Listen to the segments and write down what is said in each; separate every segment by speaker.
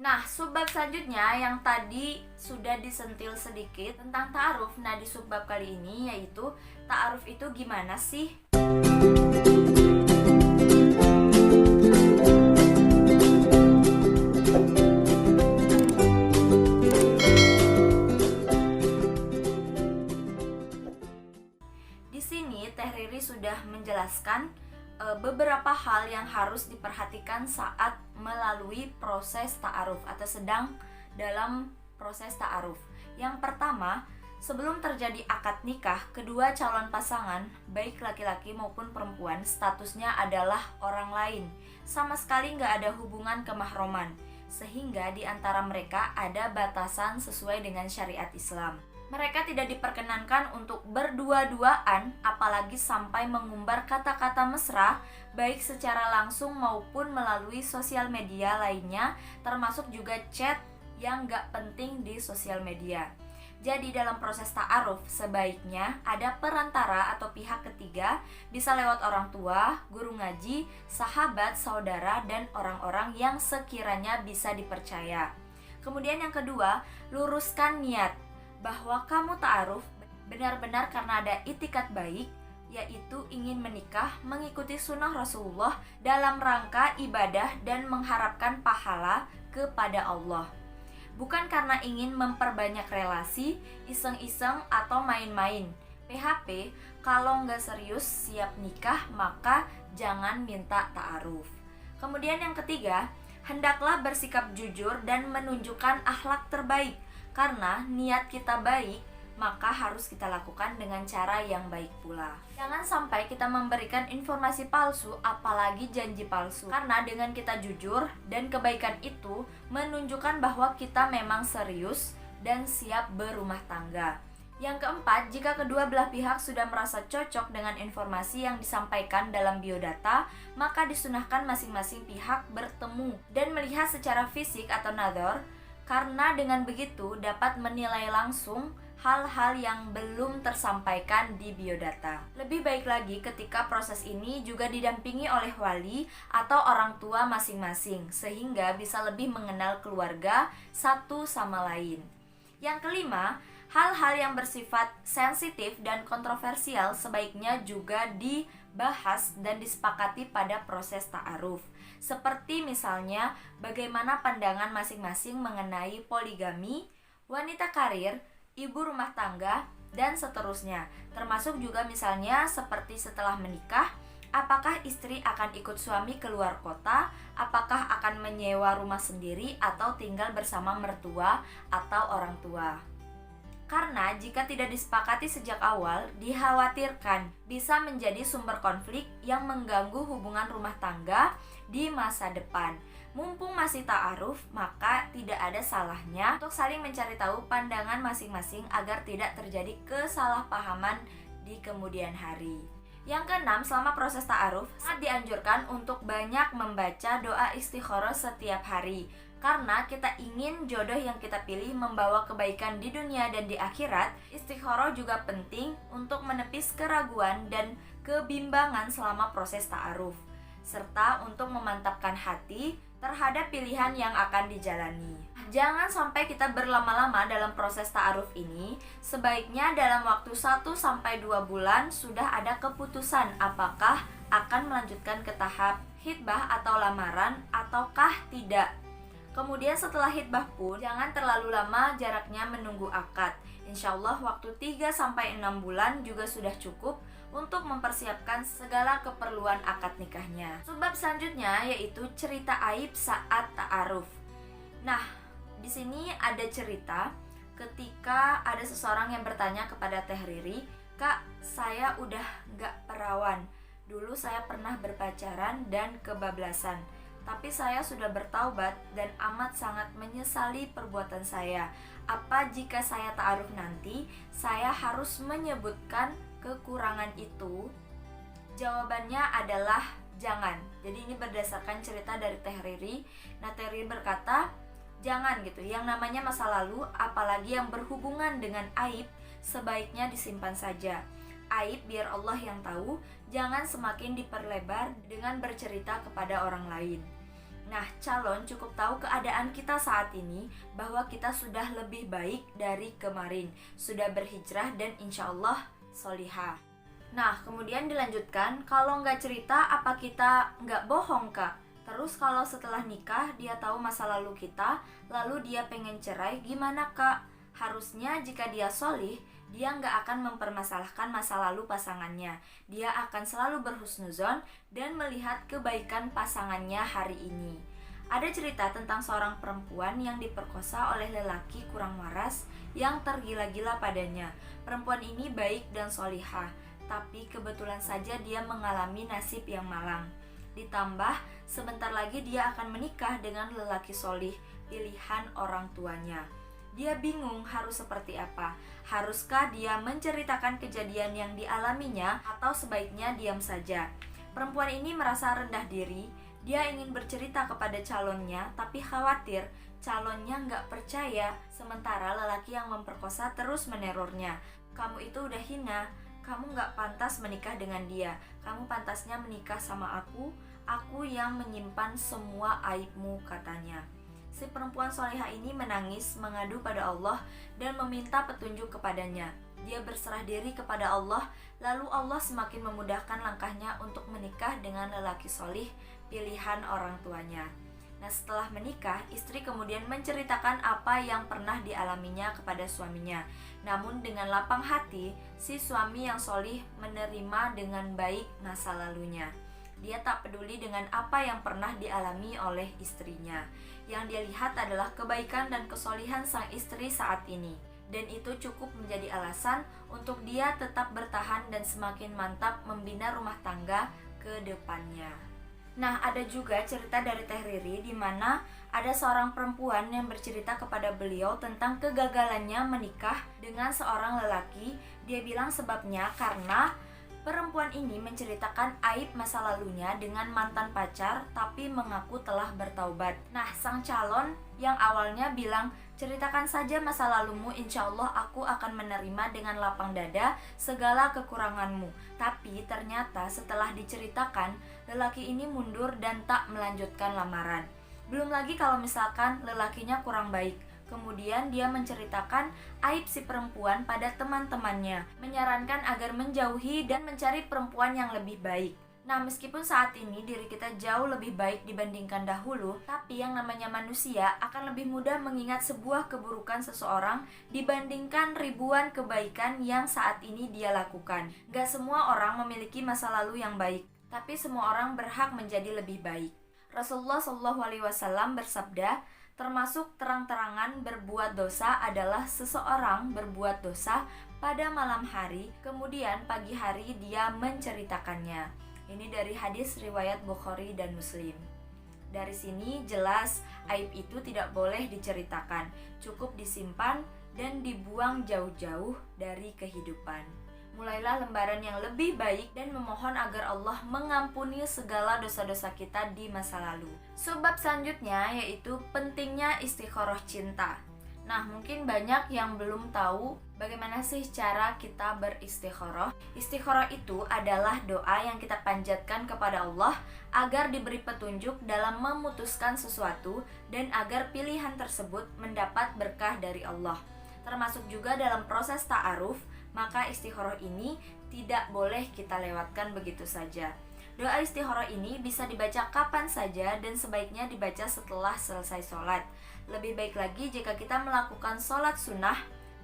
Speaker 1: Nah, subbab selanjutnya yang tadi sudah disentil sedikit tentang ta'aruf. Nah, di subbab kali ini yaitu ta'aruf itu gimana sih? Di sini Teh Riri sudah menjelaskan beberapa hal yang harus diperhatikan saat melalui proses ta'aruf atau sedang dalam proses ta'aruf. Yang pertama, sebelum terjadi akad nikah, kedua calon pasangan, baik laki-laki maupun perempuan, statusnya adalah orang lain. Sama sekali nggak ada hubungan kemahroman, sehingga di antara mereka ada batasan sesuai dengan syariat Islam. Mereka tidak diperkenankan untuk berdua-duaan, apalagi sampai mengumbar kata-kata mesra, baik secara langsung maupun melalui sosial media lainnya, termasuk juga chat yang gak penting di sosial media. Jadi dalam proses ta'aruf, sebaiknya ada perantara atau pihak ketiga, bisa lewat orang tua, guru ngaji, sahabat, saudara, dan orang-orang yang sekiranya bisa dipercaya. Kemudian yang kedua, luruskan niat bahwa kamu ta'aruf benar-benar karena ada itikat baik, yaitu ingin menikah mengikuti sunnah Rasulullah dalam rangka ibadah dan mengharapkan pahala kepada Allah. Bukan karena ingin memperbanyak relasi, iseng-iseng atau main-main. PHP, kalau nggak serius siap nikah maka jangan minta ta'aruf. Kemudian yang ketiga, hendaklah bersikap jujur dan menunjukkan akhlak terbaik. Karena niat kita baik, maka harus kita lakukan dengan cara yang baik pula. Jangan sampai kita memberikan informasi palsu, apalagi janji palsu. Karena dengan kita jujur dan kebaikan itu menunjukkan bahwa kita memang serius dan siap berumah tangga. Yang keempat, jika kedua belah pihak sudah merasa cocok dengan informasi yang disampaikan dalam biodata, maka disunahkan masing-masing pihak bertemu dan melihat secara fisik atau nadhar, karena dengan begitu dapat menilai langsung hal-hal yang belum tersampaikan di biodata. Lebih baik lagi ketika proses ini juga didampingi oleh wali atau orang tua masing-masing, sehingga bisa lebih mengenal keluarga satu sama lain. Yang kelima, hal-hal yang bersifat sensitif dan kontroversial sebaiknya juga dibahas dan disepakati pada proses ta'aruf. Seperti misalnya bagaimana pandangan masing-masing mengenai poligami, wanita karir, ibu rumah tangga, dan seterusnya. Termasuk juga misalnya seperti setelah menikah, apakah istri akan ikut suami keluar kota, apakah akan menyewa rumah sendiri atau tinggal bersama mertua atau orang tua. Karena jika tidak disepakati sejak awal, dikhawatirkan bisa menjadi sumber konflik yang mengganggu hubungan rumah tangga di masa depan. Mumpung masih ta'aruf, maka tidak ada salahnya untuk saling mencari tahu pandangan masing-masing agar tidak terjadi kesalahpahaman di kemudian hari. Yang keenam, selama proses ta'aruf, sangat dianjurkan untuk banyak membaca doa istikharah setiap hari. Karena kita ingin jodoh yang kita pilih membawa kebaikan di dunia dan di akhirat, istikharah juga penting untuk menepis keraguan dan kebimbangan selama proses ta'aruf, serta untuk memantapkan hati terhadap pilihan yang akan dijalani. Jangan sampai kita berlama-lama dalam proses ta'aruf ini. Sebaiknya dalam waktu 1-2 bulan sudah ada keputusan apakah akan melanjutkan ke tahap khitbah atau lamaran ataukah tidak. Kemudian setelah khitbah pun jangan terlalu lama jaraknya menunggu akad. Insya Allah waktu 3-6 bulan juga sudah cukup untuk mempersiapkan segala keperluan akad nikahnya. Sebab selanjutnya yaitu cerita aib saat ta'aruf. Nah, di sini ada cerita ketika ada seseorang yang bertanya kepada Teh Riri, "Kak, saya udah gak perawan. Dulu saya pernah berpacaran dan kebablasan. Tapi saya sudah bertaubat dan amat sangat menyesali perbuatan saya. Apa jika saya ta'aruf nanti, saya harus menyebutkan kekurangan itu?" Jawabannya adalah jangan. Jadi ini berdasarkan cerita dari Teh Riri. Nah, Teh Riri berkata, jangan gitu. Yang namanya masa lalu, apalagi yang berhubungan dengan aib, sebaiknya disimpan saja. Aib biar Allah yang tahu, jangan semakin diperlebar dengan bercerita kepada orang lain. Nah, calon cukup tahu keadaan kita saat ini, bahwa kita sudah lebih baik dari kemarin, sudah berhijrah dan insya Allah solihah. Nah, kemudian dilanjutkan, kalau nggak cerita apa kita nggak bohong, Kak? Terus kalau setelah nikah dia tahu masa lalu kita, lalu dia pengen cerai, gimana, Kak? Harusnya jika dia solih, dia nggak akan mempermasalahkan masa lalu pasangannya. Dia akan selalu berhusnuzon dan melihat kebaikan pasangannya hari ini. Ada cerita tentang seorang perempuan yang diperkosa oleh lelaki kurang waras yang tergila-gila padanya. Perempuan ini baik dan solihah, tapi kebetulan saja dia mengalami nasib yang malang. Ditambah, sebentar lagi dia akan menikah dengan lelaki solih, pilihan orang tuanya. Dia bingung harus seperti apa. Haruskah dia menceritakan kejadian yang dialaminya atau sebaiknya diam saja? Perempuan ini merasa rendah diri. Dia ingin bercerita kepada calonnya, tapi khawatir calonnya nggak percaya. Sementara lelaki yang memperkosa terus menerornya. Kamu itu udah hina, kamu nggak pantas menikah dengan dia. Kamu pantasnya menikah sama aku yang menyimpan semua aibmu, katanya. Si perempuan solehah ini menangis, mengadu pada Allah dan meminta petunjuk kepadanya. Dia berserah diri kepada Allah, lalu Allah semakin memudahkan langkahnya untuk menikah dengan lelaki solih, pilihan orang tuanya. Nah, setelah menikah, istri kemudian menceritakan apa yang pernah dialaminya kepada suaminya. Namun dengan lapang hati, si suami yang solih menerima dengan baik masa lalunya. Dia tak peduli dengan apa yang pernah dialami oleh istrinya. Yang dia lihat adalah kebaikan dan kesolihan sang istri saat ini. Dan itu cukup menjadi alasan untuk dia tetap bertahan dan semakin mantap membina rumah tangga ke depannya. Nah, ada juga cerita dari Teh Riri di mana ada seorang perempuan yang bercerita kepada beliau tentang kegagalannya menikah dengan seorang lelaki. Dia bilang sebabnya karena perempuan ini menceritakan aib masa lalunya dengan mantan pacar tapi mengaku telah bertaubat. Nah, sang calon yang awalnya bilang, ceritakan saja masa lalumu, insya Allah aku akan menerima dengan lapang dada segala kekuranganmu. Tapi ternyata setelah diceritakan, lelaki ini mundur dan tak melanjutkan lamaran. Belum lagi kalau misalkan lelakinya kurang baik. Kemudian dia menceritakan aib si perempuan pada teman-temannya, menyarankan agar menjauhi dan mencari perempuan yang lebih baik. Nah, meskipun saat ini diri kita jauh lebih baik dibandingkan dahulu, tapi yang namanya manusia akan lebih mudah mengingat sebuah keburukan seseorang dibandingkan ribuan kebaikan yang saat ini dia lakukan. Gak semua orang memiliki masa lalu yang baik, tapi semua orang berhak menjadi lebih baik. Rasulullah SAW bersabda, termasuk terang-terangan berbuat dosa adalah seseorang berbuat dosa pada malam hari, kemudian pagi hari dia menceritakannya. Ini dari hadis riwayat Bukhari dan Muslim. Dari sini jelas aib itu tidak boleh diceritakan, cukup disimpan dan dibuang jauh-jauh dari kehidupan. Mulailah lembaran yang lebih baik dan memohon agar Allah mengampuni segala dosa-dosa kita di masa lalu. Sebab selanjutnya yaitu pentingnya istikharah cinta. Nah, mungkin banyak yang belum tahu bagaimana sih cara kita beristikharah. Istikharah itu adalah doa yang kita panjatkan kepada Allah agar diberi petunjuk dalam memutuskan sesuatu dan agar pilihan tersebut mendapat berkah dari Allah. Termasuk juga dalam proses ta'aruf, maka istikharah ini tidak boleh kita lewatkan begitu saja. Doa istikharah ini bisa dibaca kapan saja dan sebaiknya dibaca setelah selesai sholat. Lebih baik lagi jika kita melakukan sholat sunnah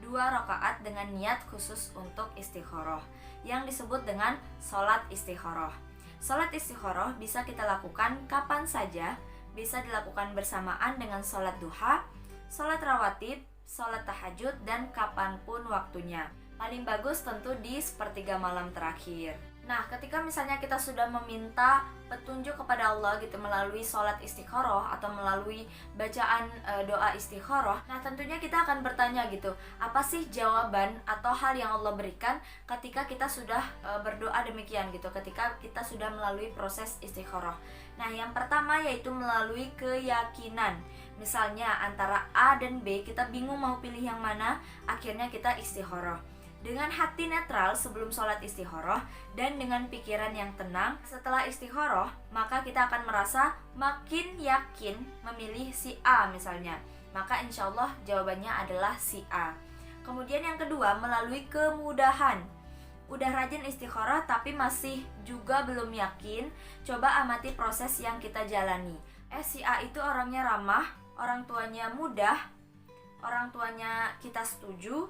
Speaker 1: 2 rakaat dengan niat khusus untuk istikharah, yang disebut dengan sholat istikharah. Sholat istikharah bisa kita lakukan kapan saja, bisa dilakukan bersamaan dengan sholat duha, sholat rawatib, sholat tahajud, dan kapanpun waktunya. Paling bagus tentu di sepertiga malam terakhir. Nah, ketika misalnya kita sudah meminta petunjuk kepada Allah gitu melalui sholat istikharah atau melalui bacaan doa istikharah, nah tentunya kita akan bertanya gitu, apa sih jawaban atau hal yang Allah berikan ketika kita sudah berdoa demikian gitu, ketika kita sudah melalui proses istikharah. Nah, yang pertama yaitu melalui keyakinan. Misalnya antara A dan B, kita bingung mau pilih yang mana, akhirnya kita istikharah. dengan hati netral sebelum sholat istikharah dan dengan pikiran yang tenang. Setelah istikharah, maka kita akan merasa makin yakin memilih si A misalnya. Maka insya Allah jawabannya adalah si A. Kemudian yang kedua, melalui kemudahan. Udah rajin istikharah tapi masih juga belum yakin, coba amati proses yang kita jalani. Si A itu orangnya ramah, orang tuanya mudah, orang tuanya kita setuju,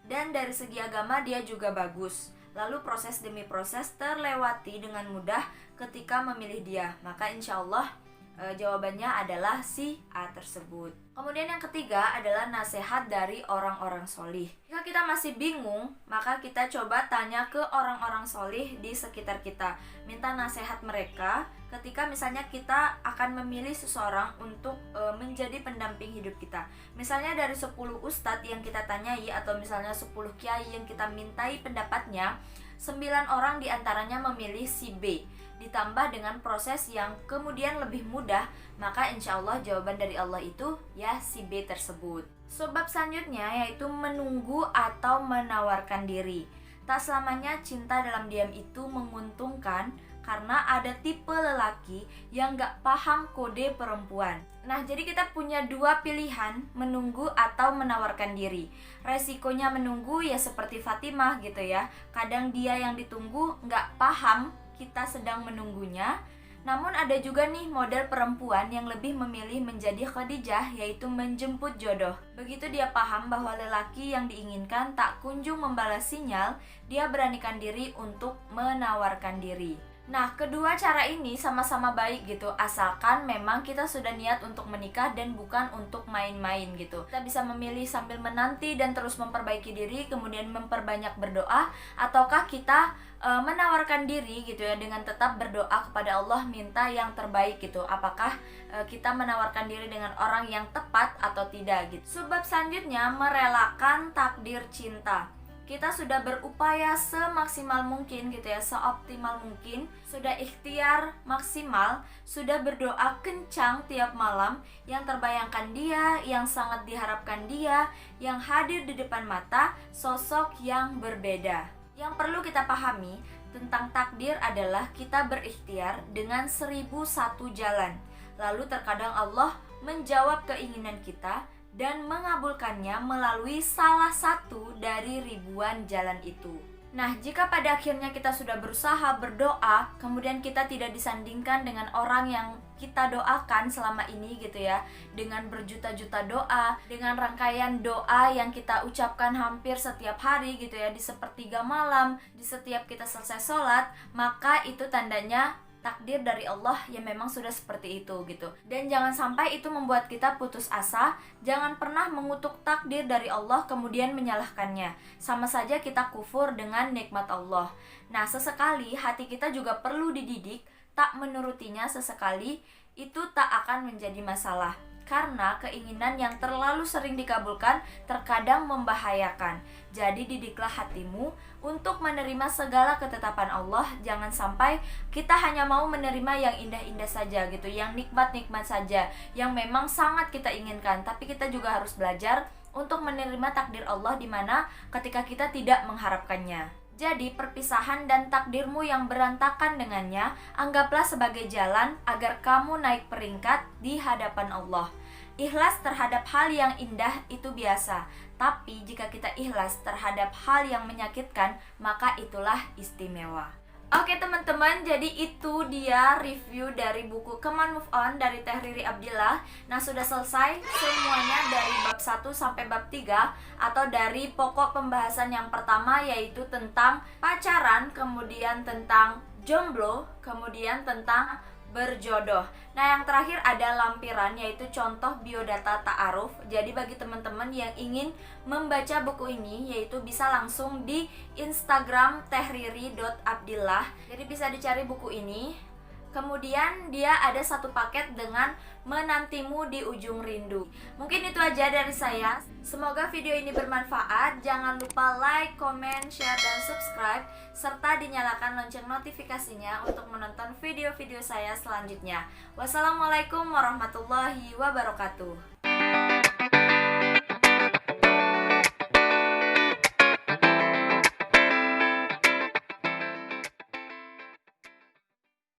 Speaker 1: dan dari segi agama dia juga bagus. Lalu proses demi proses terlewati dengan mudah ketika memilih dia. Maka insya Allah jawabannya adalah si A tersebut. Kemudian yang ketiga adalah nasihat dari orang-orang solih. Jika kita masih bingung, maka kita coba tanya ke orang-orang solih di sekitar kita. Minta nasihat mereka ketika misalnya kita akan memilih seseorang untuk menjadi pendamping hidup kita. Misalnya dari 10 ustadz yang kita tanyai, atau misalnya 10 kiai yang kita mintai pendapatnya, 9 orang diantaranya memilih si B. Ditambah dengan proses yang kemudian lebih mudah, maka insya Allah jawaban dari Allah itu ya si B tersebut. Sebab selanjutnya yaitu menunggu atau menawarkan diri. Tak selamanya cinta dalam diam itu menguntungkan, karena ada tipe lelaki yang gak paham kode perempuan. Nah, jadi kita punya dua pilihan, menunggu atau menawarkan diri. Resikonya menunggu ya seperti Fatimah gitu ya. Kadang dia yang ditunggu gak paham kita sedang menunggunya. Namun ada juga nih model perempuan yang lebih memilih menjadi Khadijah, yaitu menjemput jodoh. Begitu dia paham bahwa lelaki yang diinginkan tak kunjung membalas sinyal, dia beranikan diri untuk menawarkan diri. Nah, kedua cara ini sama-sama baik gitu, asalkan memang kita sudah niat untuk menikah dan bukan untuk main-main gitu. Kita bisa memilih sambil menanti dan terus memperbaiki diri, kemudian memperbanyak berdoa, ataukah kita menawarkan diri gitu ya, dengan tetap berdoa kepada Allah, minta yang terbaik gitu. Apakah kita menawarkan diri dengan orang yang tepat atau tidak gitu. Sebab selanjutnya, merelakan takdir cinta. Kita sudah berupaya semaksimal mungkin gitu ya, seoptimal mungkin, sudah ikhtiar maksimal, sudah berdoa kencang tiap malam, yang terbayangkan dia, yang sangat diharapkan dia, yang hadir di depan mata, sosok yang berbeda. Yang perlu kita pahami tentang takdir adalah kita berikhtiar dengan 1001 jalan. Lalu terkadang Allah menjawab keinginan kita dan mengabulkannya melalui salah satu dari ribuan jalan itu. Nah, jika pada akhirnya kita sudah berusaha berdoa, kemudian kita tidak disandingkan dengan orang yang kita doakan selama ini gitu ya, dengan berjuta-juta doa, dengan rangkaian doa yang kita ucapkan hampir setiap hari gitu ya, di sepertiga malam, di setiap kita selesai sholat, maka itu tandanya takdir dari Allah yang memang sudah seperti itu gitu. Dan jangan sampai itu membuat kita putus asa. Jangan pernah mengutuk takdir dari Allah kemudian menyalahkannya. Sama saja kita kufur dengan nikmat Allah. Nah, sesekali hati kita juga perlu dididik. Tak menurutinya sesekali itu tak akan menjadi masalah, karena keinginan yang terlalu sering dikabulkan terkadang membahayakan. Jadi didiklah hatimu untuk menerima segala ketetapan Allah. Jangan sampai kita hanya mau menerima yang indah-indah saja gitu, yang nikmat-nikmat saja, yang memang sangat kita inginkan. Tapi kita juga harus belajar untuk menerima takdir Allah, di mana ketika kita tidak mengharapkannya. Jadi perpisahan dan takdirmu yang berantakan dengannya, anggaplah sebagai jalan agar kamu naik peringkat di hadapan Allah. Ikhlas terhadap hal yang indah itu biasa, tapi jika kita ikhlas terhadap hal yang menyakitkan, maka itulah istimewa. Oke teman-teman, jadi itu dia review dari buku Come On Move On dari Teh Riri Abdillah. Nah, sudah selesai semuanya dari bab 1 sampai bab 3, atau dari pokok pembahasan yang pertama yaitu tentang pacaran, kemudian tentang jomblo, kemudian tentang berjodoh. Nah, yang terakhir ada lampiran, yaitu contoh biodata ta'aruf. Jadi bagi teman-teman yang ingin membaca buku ini, yaitu bisa langsung di Instagram tehriri.abdillah. Jadi bisa dicari buku ini. Kemudian dia ada satu paket dengan Menantimu di Ujung Rindu. Mungkin itu aja dari saya. Semoga video ini bermanfaat. Jangan lupa like, comment, share, dan subscribe, serta dinyalakan lonceng notifikasinya untuk menonton video-video saya selanjutnya. Wassalamualaikum warahmatullahi wabarakatuh.